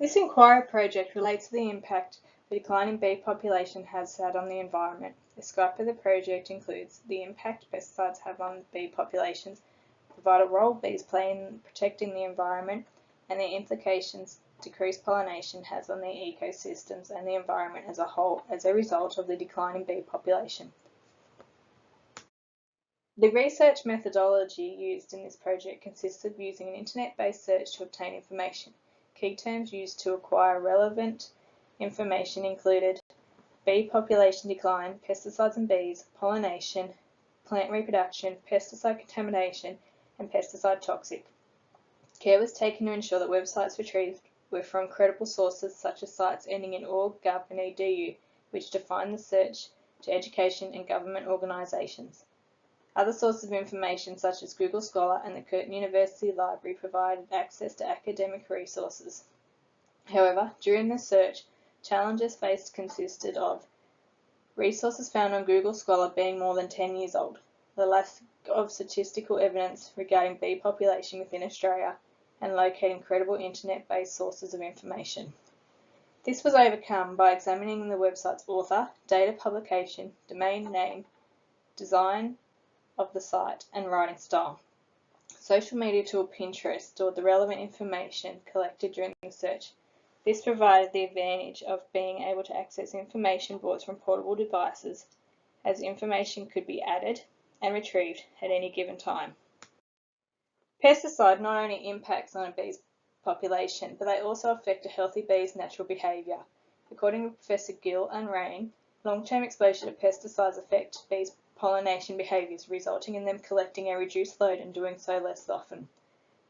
This inquiry project relates to the impact the declining bee population has had on the environment. The scope of the project includes the impact pesticides have on bee populations, the vital role bees play in protecting the environment, and the implications decreased pollination has on the ecosystems and the environment as a whole as a result of the declining bee population. The research methodology used in this project consists of using an internet-based search to obtain information. Key terms used to acquire relevant information included bee population decline, pesticides and bees, pollination, plant reproduction, pesticide contamination, and pesticide toxic. Care was taken to ensure that websites retrieved were from credible sources such as sites ending in org, gov, and edu, which define the search to education and government organisations. Other sources of information such as Google Scholar and the Curtin University Library provided access to academic resources. However, during the search, challenges faced consisted of resources found on Google Scholar being more than 10 years old, the lack of statistical evidence regarding bee population within Australia, and locating credible internet-based sources of information. This was overcome by examining the website's author, date of publication, domain name, design of the site, and writing style. Social media tool Pinterest stored the relevant information collected during the search. This provided the advantage of being able to access information brought from portable devices, as information could be added and retrieved at any given time. Pesticide not only impacts on a bee's population, but they also affect a healthy bee's natural behaviour. According to Professor Gill and Rain, long-term exposure to pesticides affect bees' pollination behaviours, resulting in them collecting a reduced load and doing so less often.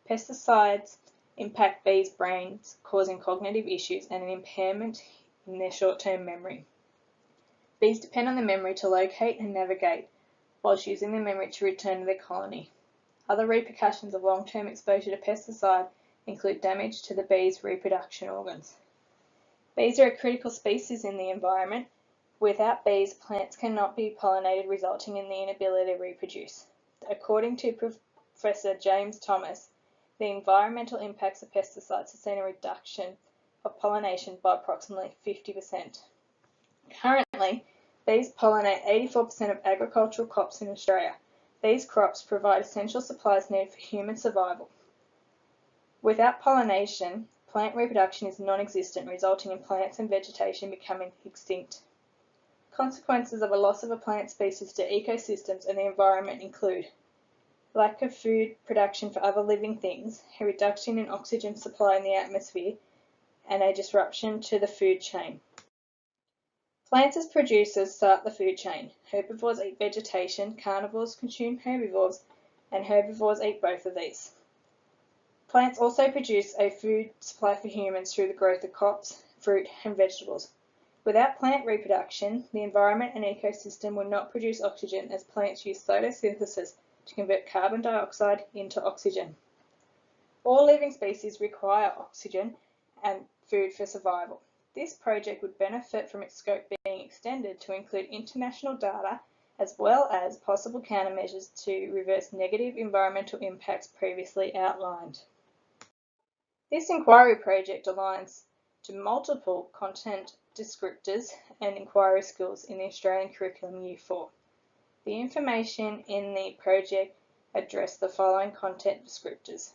Pesticides impact bees' brains, causing cognitive issues and an impairment in their short-term memory. Bees depend on the memory to locate and navigate, whilst using the memory to return to their colony. Other repercussions of long-term exposure to pesticide include damage to the bees' reproduction organs. Bees are a critical species in the environment. Without bees, plants cannot be pollinated, resulting in the inability to reproduce. According to Professor James Thomas, the environmental impacts of pesticides have seen a reduction of pollination by approximately 50%. Currently, bees pollinate 84% of agricultural crops in Australia. These crops provide essential supplies needed for human survival. Without pollination, plant reproduction is non-existent, resulting in plants and vegetation becoming extinct. Consequences of a loss of a plant species to ecosystems and the environment include lack of food production for other living things, a reduction in oxygen supply in the atmosphere, and a disruption to the food chain. Plants as producers start the food chain. Herbivores eat vegetation, carnivores consume herbivores, and herbivores eat both of these. Plants also produce a food supply for humans through the growth of crops, fruit, and vegetables. Without plant reproduction, the environment and ecosystem would not produce oxygen, as plants use photosynthesis to convert carbon dioxide into oxygen. All living species require oxygen and food for survival. This project would benefit from its scope being extended to include international data as well as possible countermeasures to reverse negative environmental impacts previously outlined. This inquiry project aligns to multiple content descriptors and inquiry skills in the Australian Curriculum Year 4. The information in the project addressed the following content descriptors: